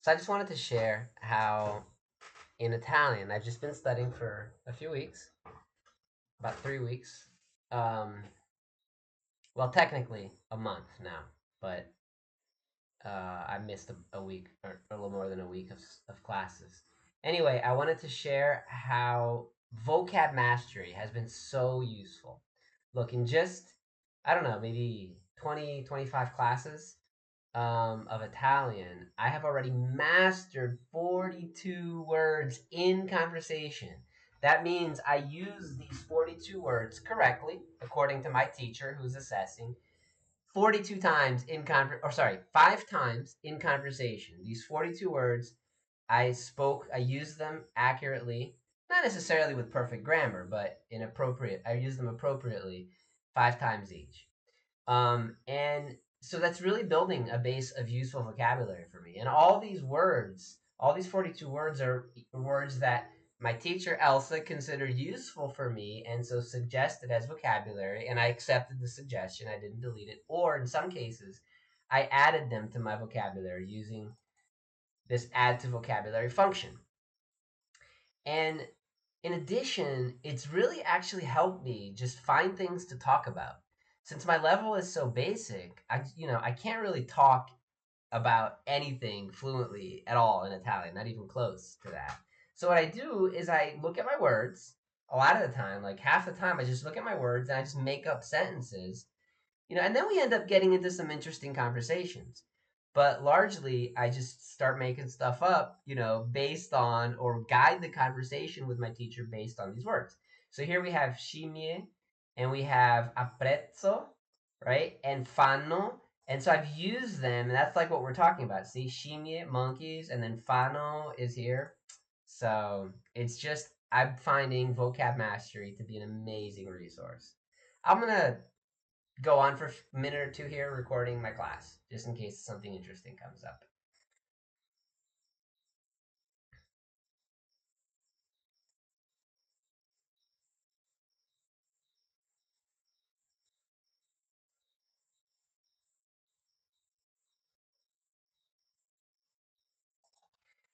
So I just wanted to share how in Italian I've just been studying for a few weeks, about 3 weeks. Um, well, technically a month now, but I missed a week or a little more than a week of classes. Anyway, I wanted to share how vocab mastery has been so useful. Look, in just, I don't know, maybe 20, 25 classes, of Italian, I have already mastered 42 words in conversation. That means I use these 42 words correctly, according to my teacher who's assessing, 42 times in or sorry, 5 times in conversation. These 42 words I used them accurately, not necessarily with perfect grammar, but I use them appropriately 5 times each. And so that's really building a base of useful vocabulary for me. And all these words, all these 42 words are words that my teacher Elsa considered useful for me and so suggested as vocabulary. And I accepted the suggestion. I didn't delete it. Or in some cases, I added them to my vocabulary using this add to vocabulary function. And in addition, it's really actually helped me just find things to talk about. Since my level is so basic, I can't really talk about anything fluently at all in Italian, not even close to that. So what I do is I look at my words a lot of the time, like half the time I just look at my words and I just make up sentences, and then we end up getting into some interesting conversations. But largely, I just start making stuff up, based on or guide the conversation with my teacher based on these words. So here we have scimmie and we have apprezzo, right? And fanno. And so I've used them, and that's like what we're talking about. See, scimmie, monkeys, and then fanno is here. So it's just, I'm finding vocab mastery to be an amazing resource. I'm going to go on for a minute or two here recording my class, just in case something interesting comes up.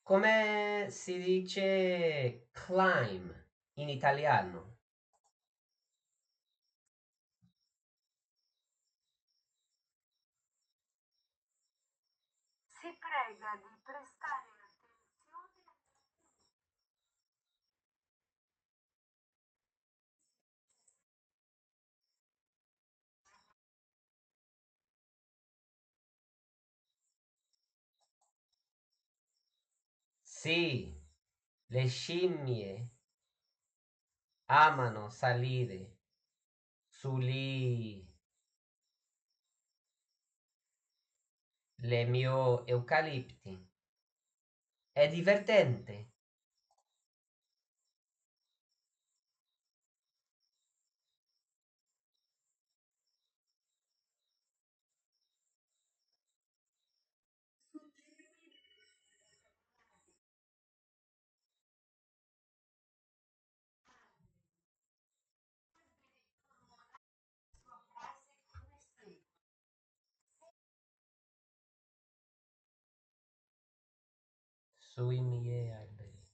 Come si dice climb in italiano? Sì, le scimmie amano salire sugli le mio eucalipti. È divertente. Sui miei alberi.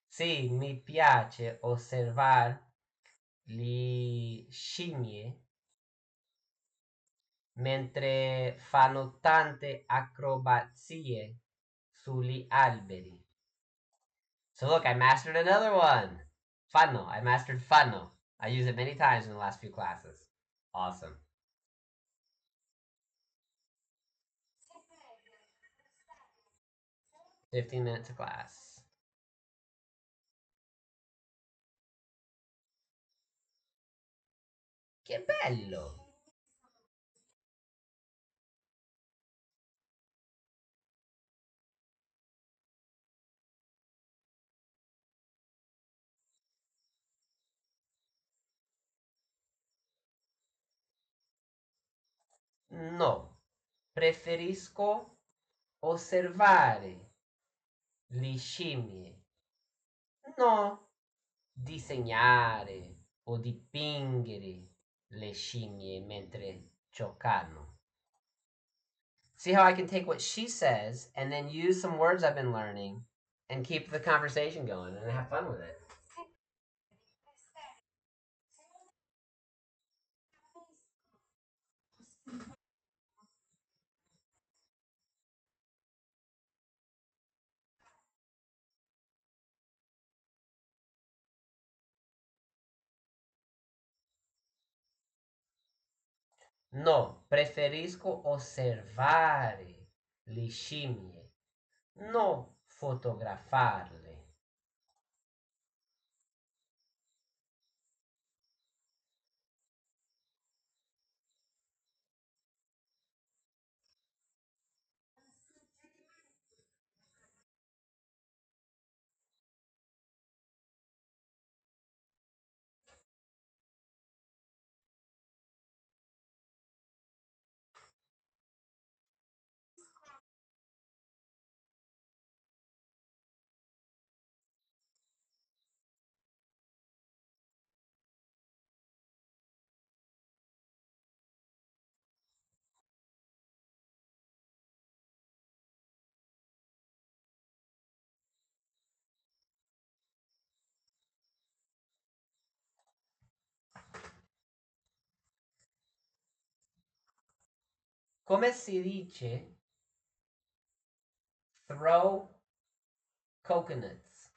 Sì, mi piace osservare le scimmie mentre fanno tante acrobazie sugli alberi. So look, I mastered another one. Fanno. I mastered fanno. I use it many times in the last few classes. Awesome. 15 minutes of class. Che bello! No, preferisco osservare le scimmie No, disegnare o dipingere le scimmie mentre giocano. See how I can take what she says and then use some words I've been learning and keep the conversation going and have fun with it. No, preferisco osservare le scimmie, no fotografarle. Come si dice throw coconuts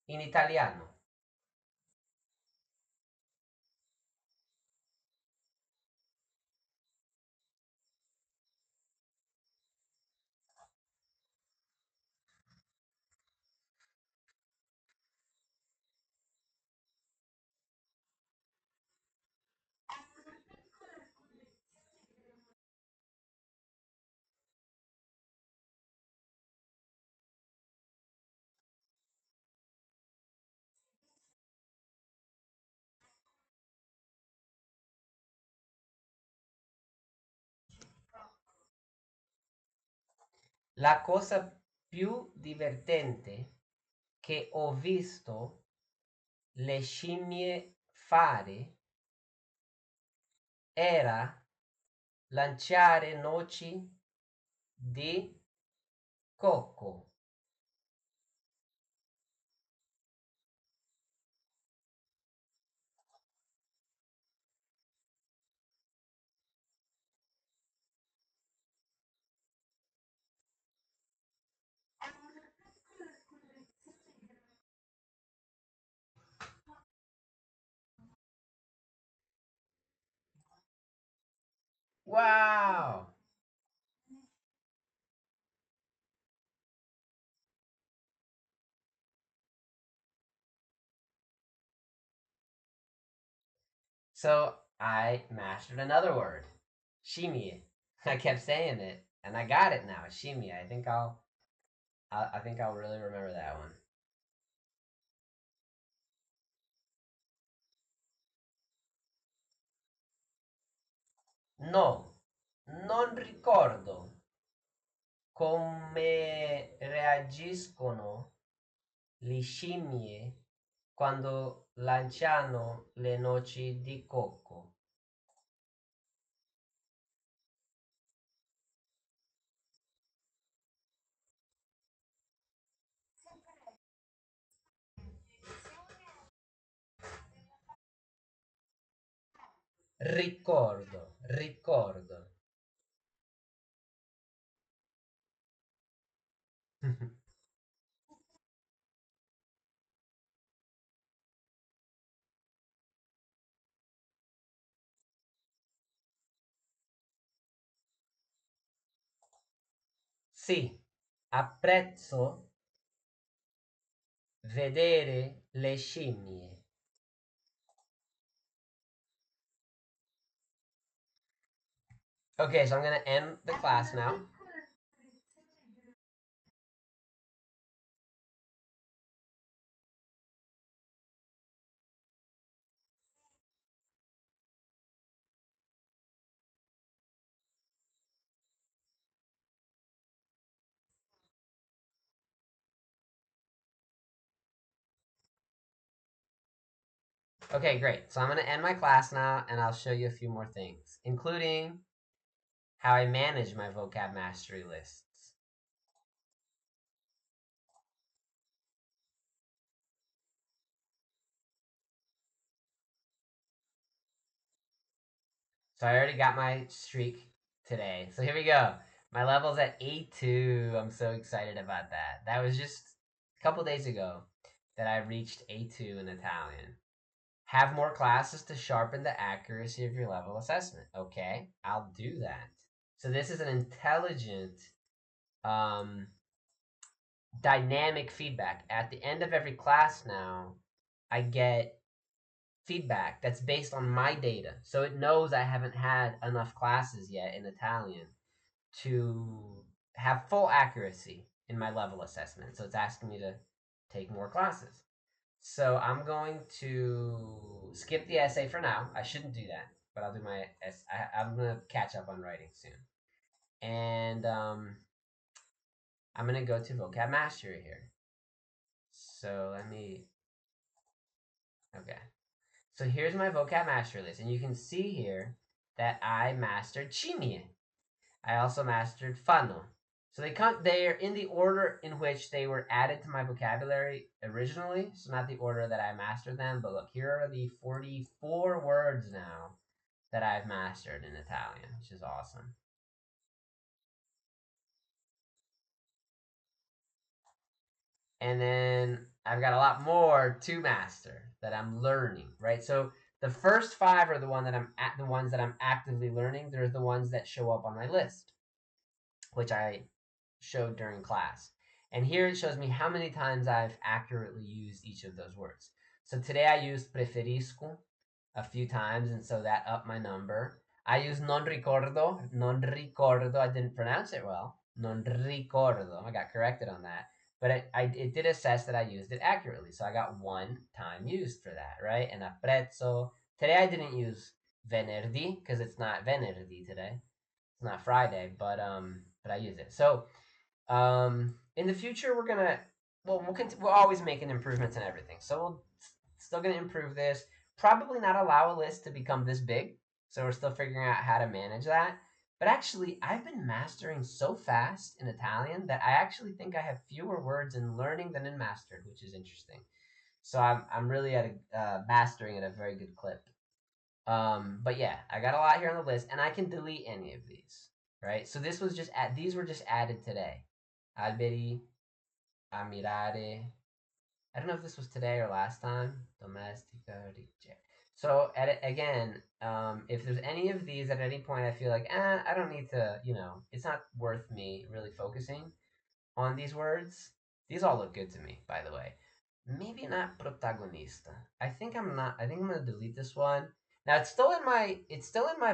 in italiano? La cosa più divertente che ho visto le scimmie fare era lanciare noci di cocco. Wow! So I mastered another word, shimie. I kept saying it, and I got it now. Shimie. I think I'll really remember that one. No, non ricordo come reagiscono le scimmie quando lanciano le noci di cocco. Ricordo, ricordo. Sì, apprezzo vedere le scimmie. Okay, so I'm gonna end the class now. Okay, great. So I'm going to end my class now and I'll show you a few more things, including how I manage my vocab mastery lists. So I already got my streak today. So here we go. My level's at A2. I'm so excited about that. That was just a couple days ago that I reached A2 in Italian. Have more classes to sharpen the accuracy of your level assessment. Okay, I'll do that. So this is an intelligent, um, dynamic feedback. At the end of every class now, I get feedback that's based on my data. So it knows I haven't had enough classes yet in Italian to have full accuracy in my level assessment. So it's asking me to take more classes. So I'm going to skip the essay for now. I shouldn't do that, but I'll do my I'm going to catch up on writing soon. And I'm going to go to vocab mastery here. So let me, okay. So here's my vocab mastery list. And you can see here that I mastered chimie. I also mastered fano. So they're in the order in which they were added to my vocabulary originally. So not the order that I mastered them, but look, here are the 44 words now that I've mastered in Italian, which is awesome. And then I've got a lot more to master that I'm learning, right? So the first five are the ones that I'm actively learning. They're the ones that show up on my list, which I showed during class. And here it shows me how many times I've accurately used each of those words. So today I used preferisco a few times, and so that upped my number. I used non ricordo. I didn't pronounce it well. Non ricordo. I got corrected on that. But it did assess that I used it accurately. So I got one time used for that, right? And apprezzo. Today I didn't use venerdì because it's not venerdì today. It's not Friday, but I use it. So in the future, we're always making improvements in everything. So we'll still gonna improve this. Probably not allow a list to become this big. So we're still figuring out how to manage that. But actually, I've been mastering so fast in Italian that I actually think I have fewer words in learning than in mastered, which is interesting. So I'm really at mastering at a very good clip. But yeah, I got a lot here on the list, and I can delete any of these, right? So these were just added today. Alberi, ammirare. I don't know if this was today or last time. Domestica, ricce. So again, if there's any of these at any point, I feel like, I don't need to, it's not worth me really focusing on these words. These all look good to me, by the way. Maybe not protagonista. I think I'm not. I think I'm gonna delete this one. Now it's still in my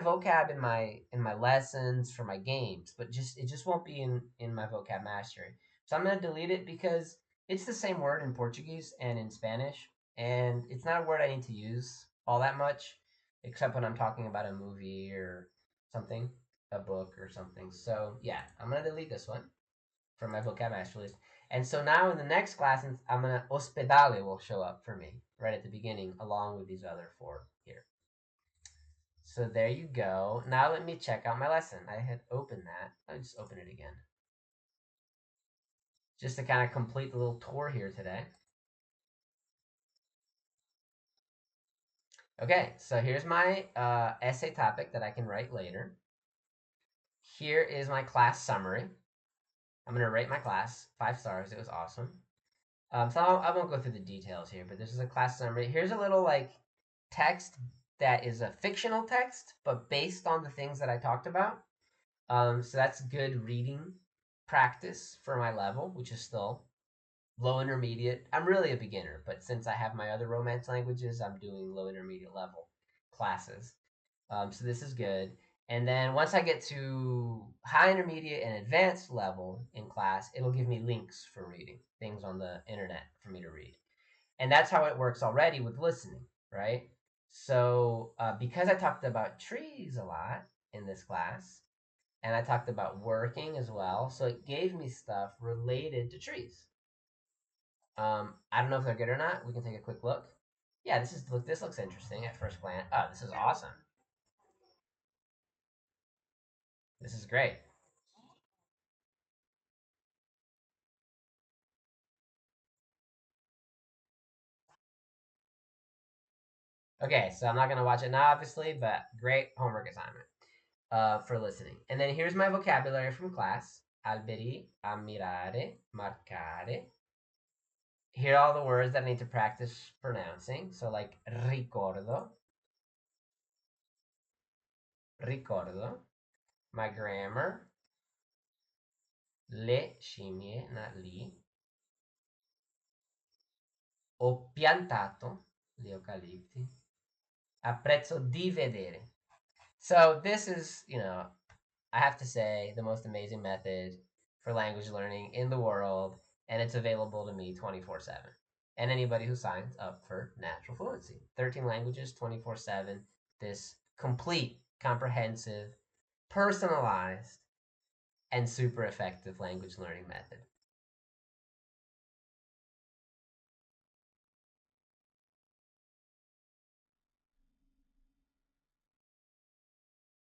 vocab in my lessons for my games, but it just won't be in my vocab mastery. So I'm gonna delete it because it's the same word in Portuguese and in Spanish, and it's not a word I need to use all that much, except when I'm talking about a movie or something, a book or something. So yeah, I'm gonna delete this one for my vocab mastery list. And so now in the next class, I'm gonna ospedale will show up for me right at the beginning, along with these other four here. So there you go. Now let me check out my lesson. I had opened that. I'll just open it again, just to kind of complete the little tour here today. Okay, so here's my essay topic that I can write later. Here is my class summary. I'm gonna rate my class 5 stars. It was awesome. So I won't go through the details here, but this is a class summary. Here's a little like text that is a fictional text, but based on the things that I talked about. So that's good reading practice for my level, which is still low intermediate. I'm really a beginner, but since I have my other Romance languages, I'm doing low intermediate level classes. So this is good. And then once I get to high intermediate and advanced level in class, it'll give me links for reading, things on the internet for me to read. And that's how it works already with listening, right? So because I talked about trees a lot in this class, and I talked about working as well, so it gave me stuff related to trees. I don't know if they're good or not. We can take a quick look. Yeah, this looks interesting at first glance. Oh, this is awesome. This is great. Okay, so I'm not gonna watch it now, obviously, but great homework assignment for listening. And then here's my vocabulary from class: alberi, ammirare, marcare. Here are all the words that I need to practice pronouncing. So like ricordo, ricordo. My grammar, le scimmie, not li. Ho piantato gli eucalipti. Apprezzo di vedere. So this is, I have to say, the most amazing method for language learning in the world, and it's available to me 24/7. And anybody who signs up for Natural Fluency. 13 languages, 24/7. This complete, comprehensive, personalized, and super effective language learning method.